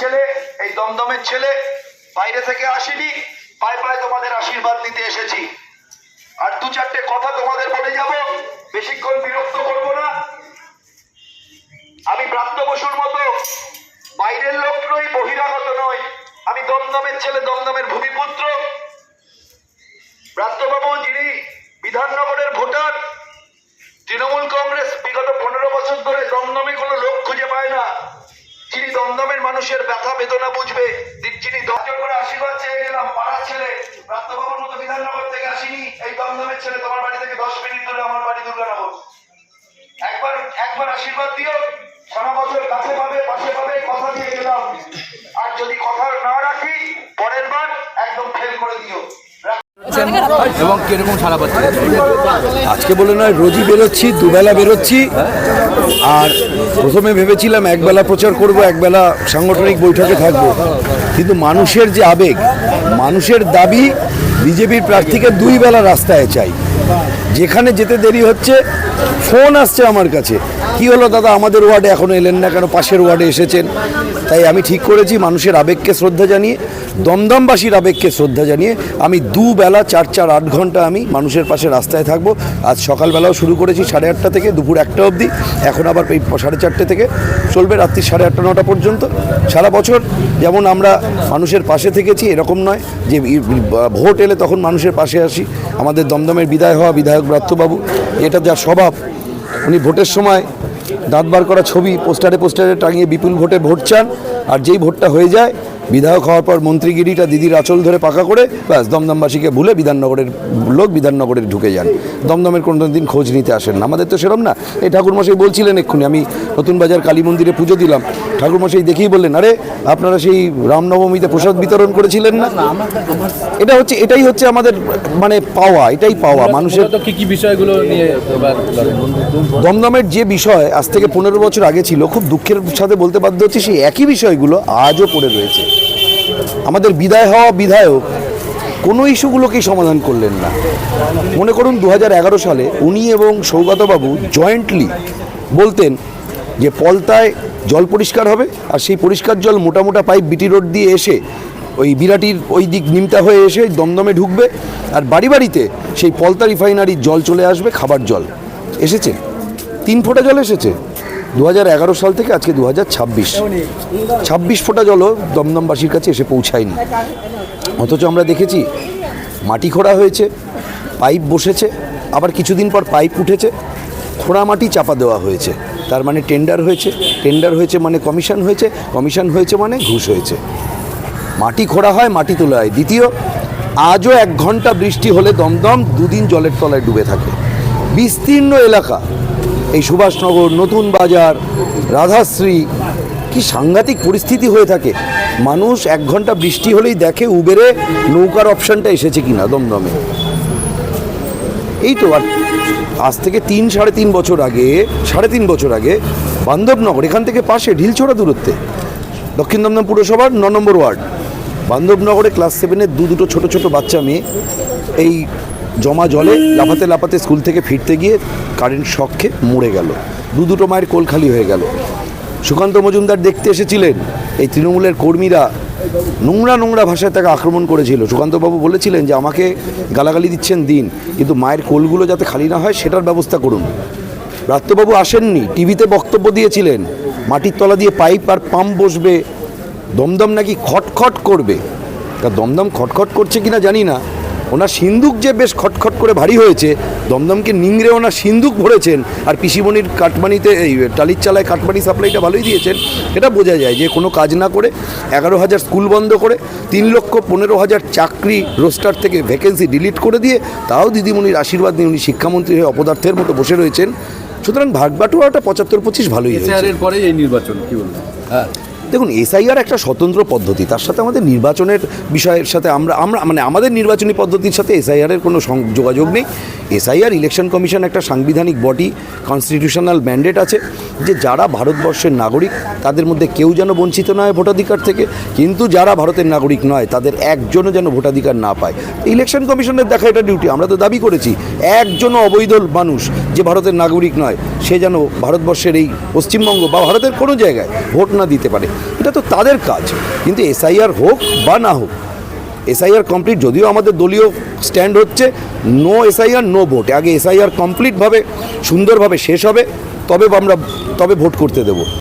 ছেলে, এই দমদমের ছেলে, বাইরে থেকে আসিনি, পায়ে পায়ে তোমাদের আশীর্বাদ নিতে এসেছি। আর দু চারটে কথা তোমাদের বলে যাব, বেশিক্ষণ বিরক্ত করবো না। আমি ব্রাত্য বসুর মতো বাইরের লোক নই, বহিরাগত নই। আমি দমদমের ছেলে, দমদমের ভূমিপুত্র। ব্রাত্যবাবু যিনি বিধাননগরের ভোটার, তৃণমূল কংগ্রেস বিগত 15 বছর ধরে দমদমে কোনো লোক খুঁজে পায় না যিনি দমদমের মানুষের ব্যথা বেদনা বুঝবে, যিনি 10 জন করে আশীর্বাদ চেয়ে গেলাম। পাড়ার ছেলে, ব্রাত্যবাবুর মতো বিধাননগর থেকে আসিনি, এই দমদমের ছেলে। তোমার বাড়ি থেকে 10 মিনিট ধরে আমার বাড়ি দুর্গানগর। একবার আশীর্বাদ দিও, সারা বছর কাছে পাবে, পাশে পাবে, কথা দিয়ে গেলাম। আর যদি কথা না রাখি, পরের বার একদম ফেল করে দিও। এবং কিরকম সারা পাচ্ছে? আজকে বলে নয়, রোজই বেরোচ্ছি, দুবেলা বেরোচ্ছি। আর প্রথমে ভেবেছিলাম একবেলা প্রচার করব, একবেলা সাংগঠনিক বৈঠকে থাকবো, কিন্তু মানুষের যে আবেগ, মানুষের দাবি, বিজেপির প্রার্থীকে 2 বেলা রাস্তায় চাই। যেখানে যেতে দেরি হচ্ছে, ফোন আসছে আমার কাছে, কি হলো দাদা আমাদের ওয়ার্ডে এখনও এলেন না কেন, পাশের ওয়ার্ডে এসেছেন। তাই আমি ঠিক করেছি মানুষের আবেগকে শ্রদ্ধা জানিয়ে, দমদমবাসীর আবেগকে শ্রদ্ধা জানিয়ে আমি 2 বেলা 4-8 ঘন্টা আমি মানুষের পাশে রাস্তায় থাকবো। আজ সকালবেলাও শুরু করেছি 8:30 থেকে দুপুর 1টা অবধি, এখন আবার 4:30 থেকে চলবে রাত্রি 8:30-9টা পর্যন্ত। সারা বছর যেমন আমরা মানুষের পাশে থেকেছি, এরকম নয় যে ভোট এলে তখন মানুষের পাশে আসি। আমাদের দমদমের বিদায় হওয়া বিধায়ক ব্রাত্যবাবু, এটা যা স্বভাব, উনি ভোটের সময় দাঁত বার করা ছবি পোস্টারে টাঙিয়ে বিপুল ভোটে ভোট চান, আর যেই ভোটটা হয়ে যায়, বিধায়ক হওয়ার পর মন্ত্রীগিরিটা দিদির আঁচল ধরে পাকা করে ব্যাস দমদমবাসীকে ভুলে বিধাননগরের লোক বিধাননগরে ঢুকে যান। দমদমের কোনো দিন খোঁজ নিতে আসেন না। আমাদের তো সেরকম না। এই ঠাকুরমশাই বলছিলেন এক্ষুনি, আমি নতুন বাজার কালী মন্দিরে পুজো দিলাম, ঠাকুরমশাই দেখেই বললেন, আরে আপনারা সেই রামনবমীতে প্রসাদ বিতরণ করেছিলেন না। এটাই হচ্ছে আমাদের মানে পাওয়া, এটাই পাওয়া মানুষের। কি বিষয়গুলো নিয়ে দমদমের যে বিষয় আজ থেকে 15 বছর আগে ছিল, খুব দুঃখের সাথে বলতে বাধ্য হচ্ছে, সেই একই বিষয়গুলো আজও পড়ে রয়েছে। আমাদের বিদায় হওয়া বিধায়ক কোনো ইস্যুগুলোকেই সমাধান করলেন না। মনে করুন 2011 সালে উনি এবং সৌগতবাবু জয়েন্টলি বলতেন যে পলতায় জল পরিষ্কার হবে, আর সেই পরিষ্কার জল মোটা মোটা পাইপ বিটি রোড দিয়ে এসে ওই বিরাটির ওই দিক নিমতা হয়ে এসে দমদমে ঢুকবে, আর বাড়ি বাড়িতে সেই পলতা রিফাইনারির জল চলে আসবে, খাবার জল। এসেছে 3 ফোঁটা জল এসেছে 2011 সাল থেকে আজকে 2026 ফোঁটা জলও দমদমবাসীর কাছে এসে পৌঁছায়নি। অথচ আমরা দেখেছি মাটি খোঁড়া হয়েছে, পাইপ বসেছে, আবার কিছুদিন পর পাইপ উঠেছে, খোঁড়া মাটি চাপা দেওয়া হয়েছে। তার মানে টেন্ডার হয়েছে মানে কমিশন হয়েছে মানে ঘুষ হয়েছে। মাটি খোঁড়া হয়, মাটি তোলা হয়। দ্বিতীয়, আজও 1 ঘন্টা বৃষ্টি হলে দমদম 2 দিন জলের তলায় ডুবে থাকে। বিস্তীর্ণ এলাকা, এই সুভাষনগর, নতুন বাজার, রাধাশ্রী, কি সাংঘাতিক পরিস্থিতি হয়ে থাকে। মানুষ 1 ঘন্টা বৃষ্টি হলেই দেখে উবেরে নৌকার অপশানটা এসেছে কিনা দমদমে। এই তো। আর আজ থেকে 3-3.5 বছর আগে বান্ধবনগর, এখান থেকে পাশে ঢিলছোড়া দূরত্বে, দক্ষিণ দমদম পুরসভার 9 নম্বর ওয়ার্ড, বান্ধবনগরে ক্লাস 7-এর দুটো ছোট ছোট বাচ্চা মেয়ে এই জমা জলে লাফাতে স্কুল থেকে ফিরতে গিয়ে কারেন্ট শক খেয়ে মরে গেল। দুটো মায়ের কোল খালি হয়ে গেল। সুকান্ত মজুমদার দেখতে এসেছিলেন, এই তৃণমূলের কর্মীরা নোংরা ভাষায় তাকে আক্রমণ করেছিল। সুকান্তবাবু বলেছিলেন যে আমাকে গালাগালি দিচ্ছেন দিন, কিন্তু মায়ের কোলগুলো যাতে খালি না হয় সেটার ব্যবস্থা করুন। ব্রাত্যবাবু আসেননি, টিভিতে বক্তব্য দিয়েছিলেন মাটির তলা দিয়ে পাইপ আর পাম্প বসবে, দমদম নাকি খটখট করবে। তা দমদম খটখট করছে কিনা জানি না, ওনার সিন্দুক যে বেশ খটখট করে ভারী হয়েছে, দমদমকে নিংড়ে ওনার সিন্দুক ভরেছেন, আর পিসিমণির কাটমানিতে এই টালির চালায় কাটমানি সাপ্লাইটা ভালোই দিয়েছেন। এটা বোঝা যায় যে কোনো কাজ না করে 11,000 স্কুল বন্ধ করে 3,15,000 চাকরি রোস্টার থেকে ভ্যাকেন্সি ডিলিট করে দিয়ে, তাও দিদিমণির আশীর্বাদ নিয়ে উনি শিক্ষামন্ত্রী হয়ে অপদার্থের মতো বসে রয়েছেন। সুতরাং ভাগবাটোয়ারাটা 75-25 ভালোই হয়েছে। এর পরে এই নির্বাচন কি বলবেন? দেখুন, এসআইআর একটা স্বতন্ত্র পদ্ধতি, তার সাথে আমাদের নির্বাচনের বিষয়ের সাথে আমরা মানে আমাদের নির্বাচনী পদ্ধতির সাথে এসআইআরের কোনো যোগাযোগ নেই। এসআইআর ইলেকশন কমিশন একটা সাংবিধানিক বডি, কনস্টিটিউশনাল ম্যান্ডেট আছে যে যারা ভারতবর্ষের নাগরিক তাদের মধ্যে কেউ যেন বঞ্চিত না হয় ভোটাধিকার থেকে, কিন্তু যারা ভারতের নাগরিক নয় তাদের একজনও যেন ভোটাধিকার না পায়। ইলেকশন কমিশনের দেখা এটা ডিউটি। আমরা তো দাবি করেছি একজনও অবৈধ মানুষ যে ভারতের নাগরিক নয় সে যেন ভারতবর্ষের এই পশ্চিমবঙ্গ বা ভারতের কোনো জায়গায় ভোট না দিতে পারে। এটা তো তাদের কাজ। কিন্তু এসআইআর হোক বা না হোক, এসআইআর কমপ্লিট, যদিও আমাদের দলীয় স্ট্যান্ড হচ্ছে নো এসআইআর নো ভোট। আগে এসআইআর কমপ্লিটভাবে সুন্দরভাবে শেষ হবে, তবে ভোট করতে দেবো।